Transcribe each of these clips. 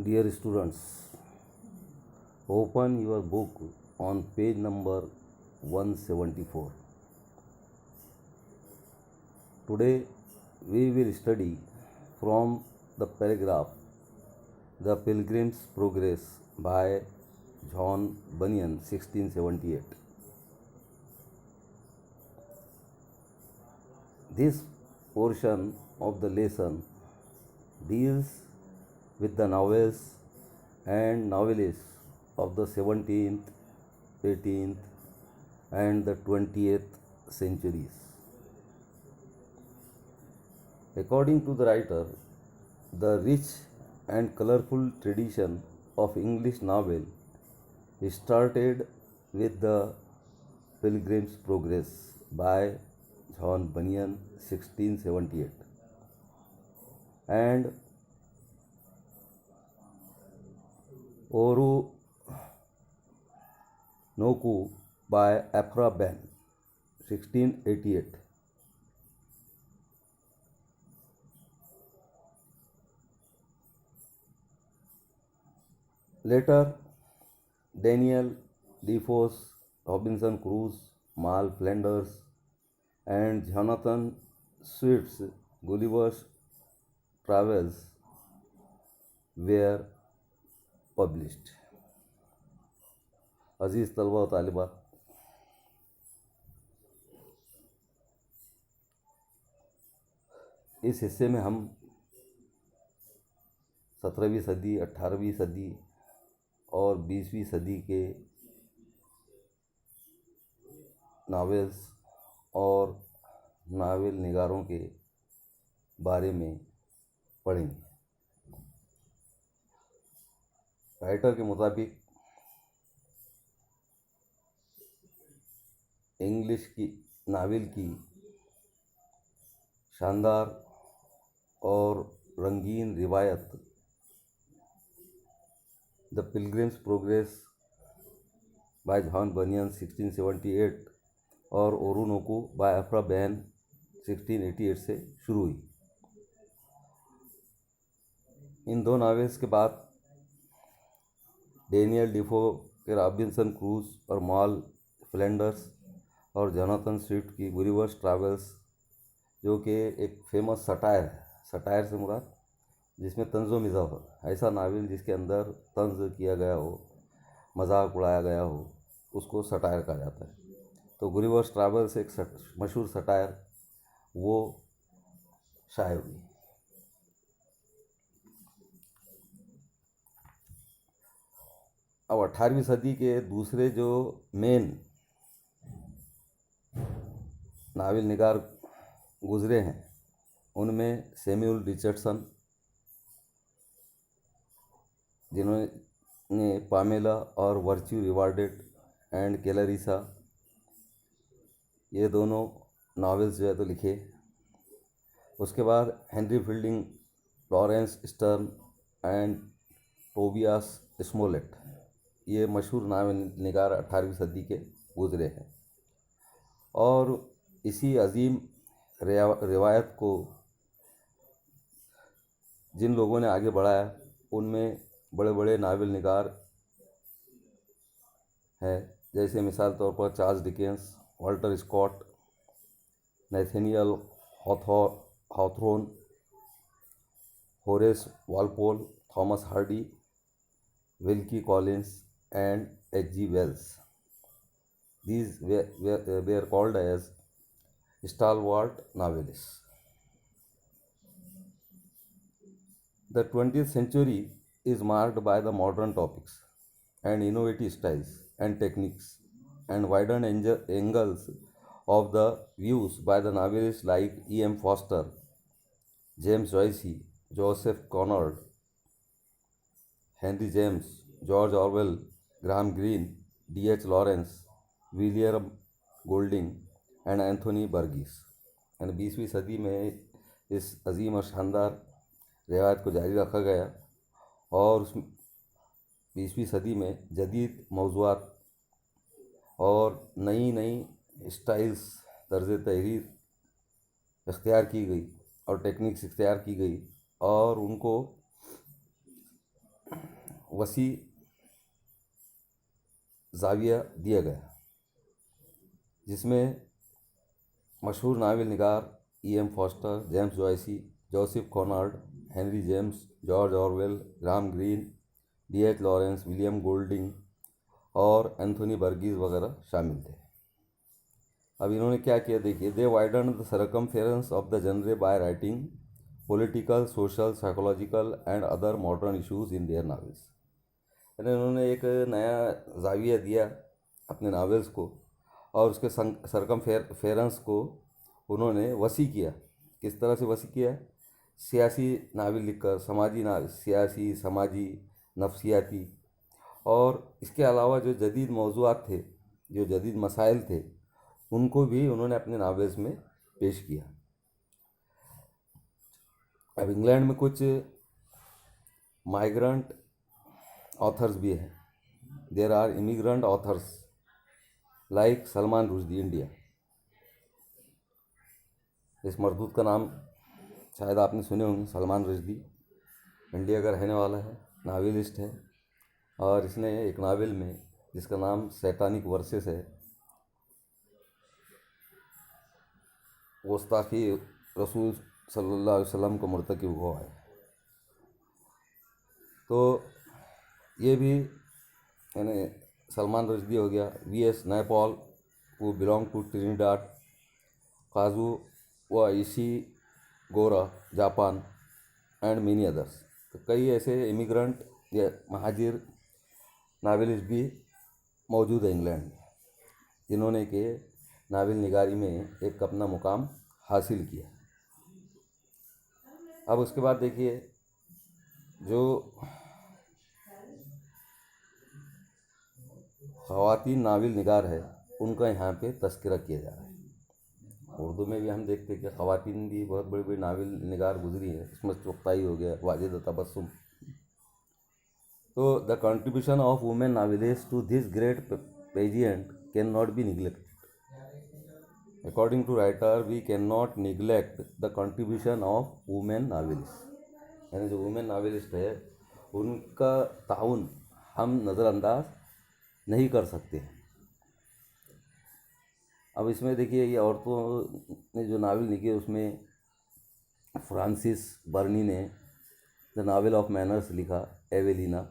Dear students, open your book on page number 174. Today we will study from the paragraph The Pilgrim's Progress by John Bunyan 1678. This portion of the lesson deals with the novels and novelists of the 17th, 18th, and the 20th centuries. According to the writer, the rich and colorful tradition of English novel started with the Pilgrim's Progress by John Bunyan 1678 and Oru Noku by Aphra Behn 1688. Later, Daniel Defoe's Robinson Crusoe, Mal Flanders, and Jonathan Swift's Gulliver's Travels were published. अजीज़ तलबा और तालिबात, इस हिस्से में हम 17वीं सदी, 18वीं सदी और 20वीं सदी के नावेल्स और नावल निगारों के बारे में पढ़ेंगे। राइटर के मुताबिक इंग्लिश की नावल की शानदार और रंगीन रिवायत the Pilgrim's Progress by John Bunyan 1678 और ओरुनोकू बाय अफ्रा बैन 1688 से शुरू हुई। इन दो नावेल्स के बाद डेनियल डिफो के रॉबिन्सन क्रूज और मॉल फ्लैंडर्स और जोनाथन स्विफ्ट की गुलिवर्स ट्रैवल्स, जो कि एक फेमस सटायर है, सटायर से मुराद जिसमें तंज़ो मिज़ा हो, ऐसा नावल जिसके अंदर तंज किया गया हो, मजाक उड़ाया गया हो, उसको सटायर कहा जाता है। तो गुलिवर्स ट्रैवल्स एक मशहूर सटायर वो शाये हुई। अब 18वीं सदी के दूसरे जो मेन नावल निगार गुजरे हैं उनमें सैमुअल रिचर्डसन, जिन्होंने पामेला और वर्च्यू रिवार्डेड एंड कैलरीसा, ये दोनों नावल्स जो है तो लिखे। उसके बाद Henry Fielding, Laurence Sterne and Tobias Smollett, ये मशहूर नावल निगार 18वीं सदी के गुजरे हैं। और इसी अजीम रिवायत को जिन लोगों ने आगे बढ़ाया उनमें बड़े बड़े नावल निगार हैं, जैसे मिसाल तौर पर Charles Dickens, Walter Scott, Nathaniel Hawthorne, Horace Walpole, Thomas Hardy, Wilkie Collins and H.G. Wells. These were called as stalwart novelists. The 20th century is marked by the modern topics and innovative styles and techniques and widened angles of the views by the novelists like E.M. Foster, James Joyce, Joseph Conrad, Henry James, George Orwell, Graham Greene, D.H. Lawrence, William Golding and Anthony बर्गिस। यानी 20वीं सदी में इस अजीम और शानदार रिवायत को जारी रखा गया और उस 20वीं सदी में जदीद मौज़ूआत और नई नई स्टाइल्स तर्ज तहरीर इख्तियार की गई और टेक्निक्स इख्तियार की गई और उनको वसी जाविया दिया गया, जिसमें मशहूर नावल निगार E.M. Forster, James Joyce, Joseph Conrad, Henry James, George Orwell, Graham Greene, D.H. Lawrence, William Golding और एंथोनी बर्गीज वगैरह शामिल थे। अब इन्होंने क्या किया देखिए, they widen the circumference of the genre by writing political, social, psychological and other modern issues in their novels. यानी उन्होंने एक नया जाविया दिया अपने नावल्स को और उसके सरकमफेरेंस को उन्होंने वसी किया। किस तरह से वसी किया? सियासी नावल लिखकर, सियासी, समाजी, नफ्सियाती, और इसके अलावा जो जदीद मौज़ूआत थे, जो जदीद मसाइल थे, उनको भी उन्होंने अपने नावल्स में पेश किया। अब इंग्लैंड में कुछ माइग्रेंट ऑथर्स भी हैं। There are immigrant authors like Salman Rushdie, India. इस मरदूत का नाम शायद आपने सुने होंगे, सलमान रुश्दी इंडिया का रहने वाला है, नावलिस्ट है, और इसने एक नावल में जिसका नाम सैतानिक वर्सेस है, गुस्ताखी रसूल सल्लल्लाहु अलैहि वसल्लम को मुर्तकिब हुआ है। तो ये भी यानी सलमान रुश्दी हो गया, V.S. Naipaul who belong to Trinidad, Kazuo Ishiguro Japan and many others. तो कई ऐसे इमिग्रेंट या महाजिर नावलिस्ट भी मौजूद है इंग्लैंड में, जिन्होंने कि नावल निगारी में एक अपना मुकाम हासिल किया। अब उसके बाद देखिए, जो ख़वातीन नावल निगार है उनका यहाँ पे तस्करा किया जा रहा है। उर्दू में भी हम देखते हैं कि ख़वातीन भी बहुत बड़ी बड़ी नावल निगार गुजरी है। इसमें चुगताई हो गया, वाजिद तबस्सुम। तो the contribution of women novelist to this great pageant can not be neglected. According to writer, we can not neglect the contribution of women novelist. यानी जो वुमेन नावलिस्ट है उनका ताउन हम नज़रअंदाज नहीं कर सकते। अब इसमें देखिए, ये औरतों ने जो नावल लिखी है उसमें फ्रांसिस बर्नी ने द नावल ऑफ मैनर्स लिखा, एवेलिना।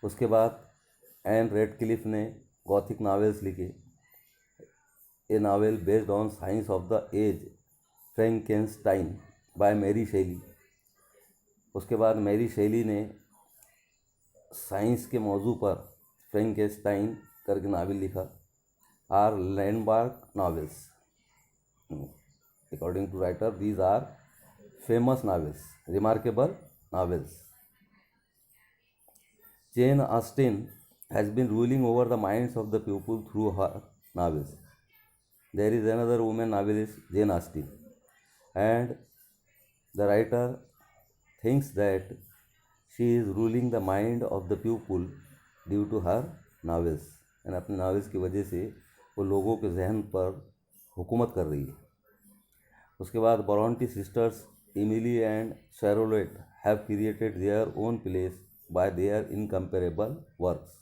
उसके बाद एन रेडक्लिफ ने गॉथिक नावल्स लिखे, a novel based on science of the age, Frankenstein by Mary Shelley. उसके बाद मैरी शेली ने साइंस के मौजू पर फ्रैंकेनस्टाइन करके नावल लिखा, are landmark novels. According to writer, these are famous novels, remarkable novels. Jane Austen has been ruling over the minds of the people through her novels. There is another woman novelist, Jane Austen, and the writer thinks that she is ruling the mind of the people due to her novels, and अपने novels की वजह से वो लोगों के जहन पर हुकूमत कर रही है। उसके बाद Bronte sisters Emily and Charlotte have created their own place by their incomparable works.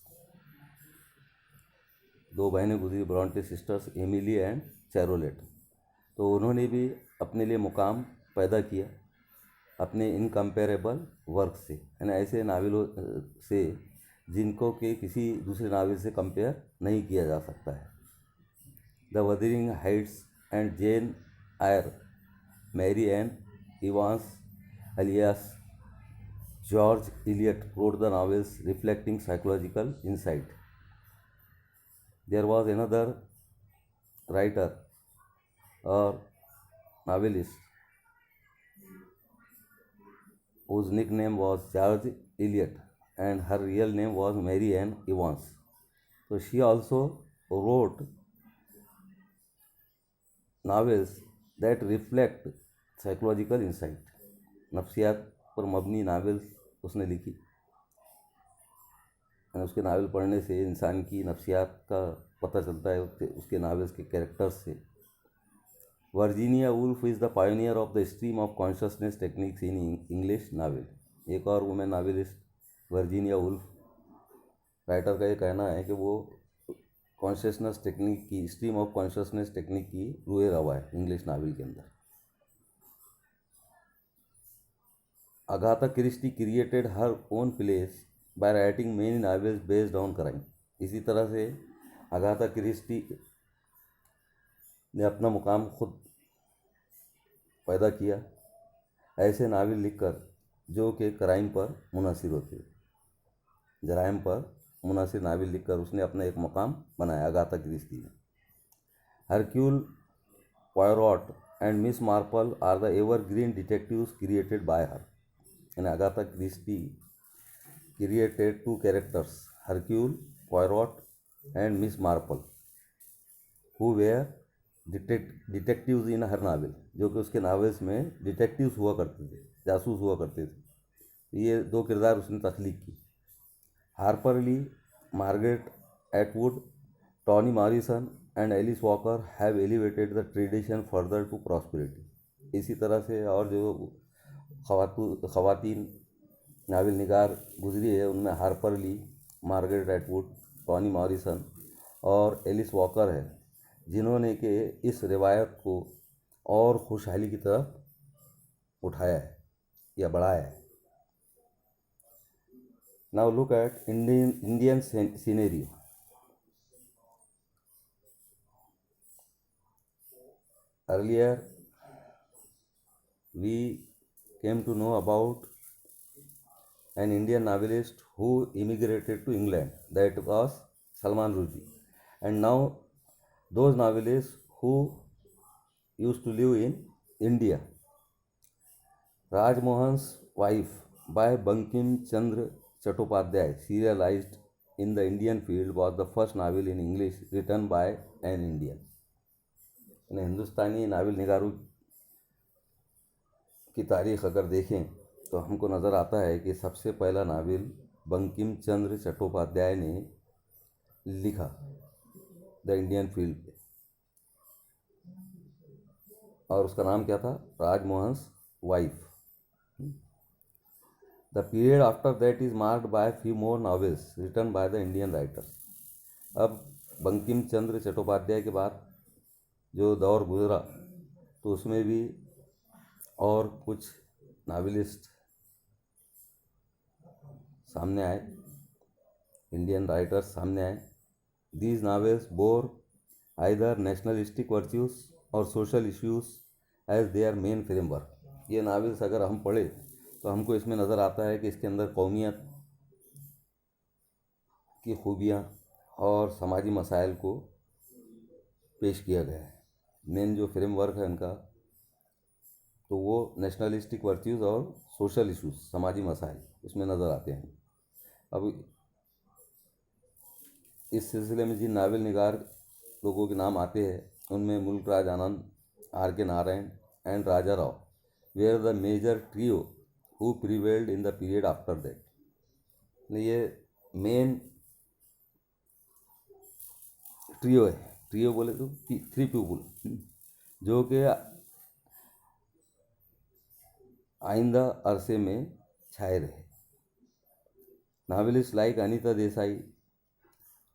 दो बहनें गुजरी, Bronte sisters Emily and Charlotte, तो उन्होंने भी अपने लिए मुकाम पैदा किया अपने इनकम्पेरेबल वर्क से, यानी ऐसे नावलों से जिनको कि किसी दूसरे नावल से कंपेयर नहीं किया जा सकता है। The Wuthering Heights and Jane Eyre, Mary Ann Evans alias George Eliot wrote the novels reflecting psychological insight. There was another writer or novelist whose nickname was George Eliot and her real name was Mary Ann Evans. So she also wrote novels that reflect psychological insight, नफ्सियात पर मबनी novels उसने लिखी। उसके novel पढ़ने से इंसान की नफ्सियात का पता चलता है उसके नावल्स के कैरेक्टर्स से। Virginia Woolf is the pioneer of the stream of consciousness techniques in English novel. एक और women novelist Virginia Woolf writer का ये कहना है कि वो कॉन्शियसनेस टेक्निक की, स्ट्रीम ऑफ कॉन्शियसनेस टेक्निक की रुए रवा है इंग्लिश नावल के अंदर। Agatha Christie created her own place by writing many novels based on crime. इसी तरह से अगाथा क्रिस्टी ने अपना मुकाम खुद पैदा किया ऐसे नावल लिखकर जो कि क्राइम पर मुनहसर होते, जराइम पर मुनहसर नावल लिखकर उसने अपना एक मुकाम बनाया अगाथा क्रिस्टी ने। Hercule Poirot and Miss Marple are the evergreen detectives created by her. यानी Agatha Christie created two characters, Hercule Poirot and Miss Marple, who were detectives in her novel, जो कि उसके नावल्स में detectives हुआ करते थे, जासूस हुआ करते थे। ये दो किरदार उसने तख्लीक की। Harper Lee, Margaret Atwood, Toni Morrison and Alice Walker have elevated the tradition further to prosperity. इसी तरह से और जो खवातीन नावल निगार गुजरी है उनमें Harper Lee, Margaret Atwood, Toni Morrison और एलिस वॉकर है, जिन्होंने कि इस रिवायत को और खुशहाली की तरफ उठाया है या बढ़ाया है। Now look at Indian scenario. Earlier we came to know about an Indian novelist who immigrated to England, that was Salman Rushdie. And now those novelists who used to live in India. Rajmohan's Wife by Bankim Chandra Chattopadhyay, serialized in the Indian field, was the first novel in English written by an Indian. हिंदुस्तानी novel निगारों की तारीख़ अगर देखें तो हमको नज़र आता है कि सबसे पहला नावल बंकिम चंद्र चट्टोपाध्याय ने लिखा द इंडियन फील्ड पे, और उसका नाम क्या था? Rajmohan's wife. The period after that is marked by few more novels written by the Indian writers. अब बंकिम चंद्र चट्टोपाध्याय के बाद जो दौर गुजरा तो उसमें भी और कुछ नावलिस्ट सामने आए, इंडियन राइटर्स सामने आए। These novels bore either nationalistic virtues और social issues as their main framework. ये नावल्स अगर हम पढ़े तो हमको इसमें नज़र आता है कि इसके अंदर कौमियत की खूबियाँ और समाजी मसाइल को पेश किया गया है। मेन जो फ्रेमवर्क है इनका तो वो नेशनलिस्टिक वर्च्यूज़ और सोशल इश्यूज, समाजी मसाइल उसमें नज़र आते हैं। अब इस सिलसिले में जिन नावल निगार लोगों के नाम आते हैं उनमें मुल्क राज Anand, R K Narayan and Raja Rao were the major trio who prevailed in the period after that. ये मेन ट्रियो है, ट्रियो बोले तो थ्री पीपल जो कि आइंदा अरसे में छाए रहे। Novelist like Anita Desai,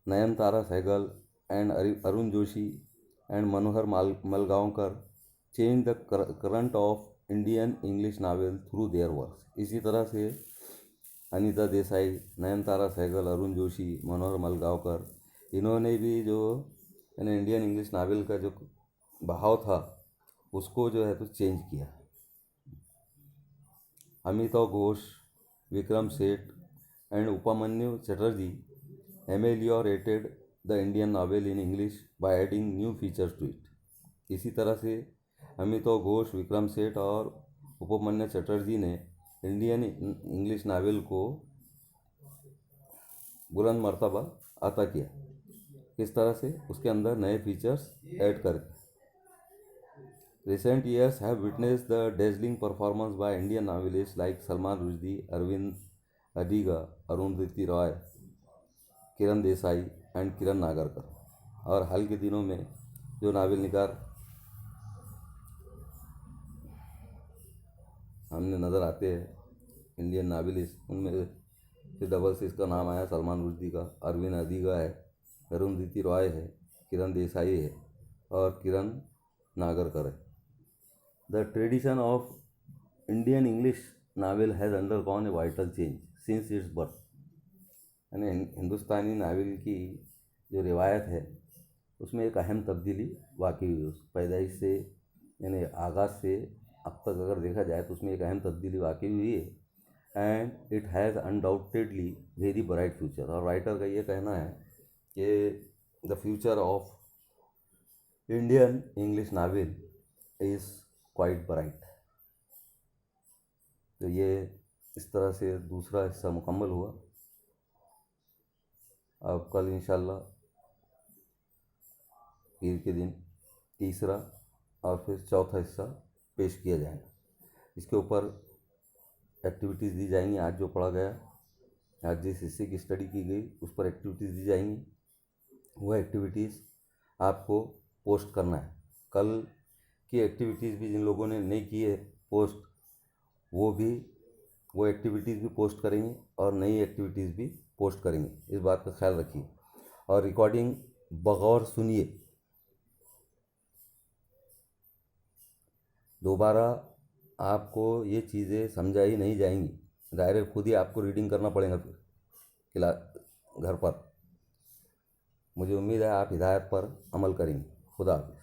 Nayantara Sahgal and Arun Joshi and Manohar Malgaonkar change the current of Indian English novel through their works. इसी तरह से अनीता देसाई, नयनतारा सहगल, अरुण जोशी, मनोहर मलगांवकर, इन्होंने भी जो इंडियन इंग्लिश नावल का जो बहाव था उसको जो है तो चेंज किया। Amitav Ghosh, Vikram Seth and Upamanyu Chatterjee ameliorated the Indian novel in English by adding new features to it. इसी तरह से अमिताव घोष, विक्रम सेठ और उपमन्यु चटर्जी ने इंडियन इंग्लिश नावल को बुलंद मर्तबा अता किया। किस तरह से? उसके अंदर नए फीचर्स ऐड करके। Recent years have witnessed the dazzling performance by Indian novelists like Salman Rushdie, Arvind Adiga, Arundhati Roy, Kiran Desai and Kiran Nagarkar. और हाल के दिनों में जो नावल निगार हमने नज़र आते हैं इंडियन नावलिस्ट, उनमें फिर डबल से इसका नाम आया सलमान रुश्दी का, अरविंद अदिगा है, अरुंधति रॉय है, किरण देसाई है और किरण नागरकर है। The tradition of Indian English novel has undergone a vital change since it's birth. यानी हिंदुस्तानी नावल की जो रिवायत है उसमें एक अहम तब्दीली वाकई हुई। उस पैदाइश से यानी आगाज़ से अब तक अगर देखा जाए तो उसमें एक अहम तब्दीली वाकई हुई है। And it has undoubtedly very bright future. और राइटर का ये कहना है कि the future of Indian English novel is quite bright. तो ये इस तरह से दूसरा हिस्सा मुकम्मल हुआ। अब कल इंशाल्लाह पीर के दिन तीसरा और फिर चौथा हिस्सा पेश किया जाएगा। इसके ऊपर एक्टिविटीज़ दी जाएंगी। आज जो पढ़ा गया, आज जिस हिस्से की स्टडी की गई उस पर एक्टिविटीज़ दी जाएंगी। वह एक्टिविटीज़ आपको पोस्ट करना है। कल की एक्टिविटीज़ भी जिन लोगों ने नहीं की है पोस्ट, वो एक्टिविटीज़ भी पोस्ट करेंगे और नई एक्टिविटीज़ भी पोस्ट करेंगे। इस बात का ख्याल रखिए और रिकॉर्डिंग बगौर सुनिए। दोबारा आपको ये चीज़ें समझाई नहीं जाएंगी, डायरेक्ट खुद ही आपको रीडिंग करना पड़ेगा फिर क्लास घर पर। मुझे उम्मीद है आप हिदायत पर अमल करेंगे। खुदा हाफिज़।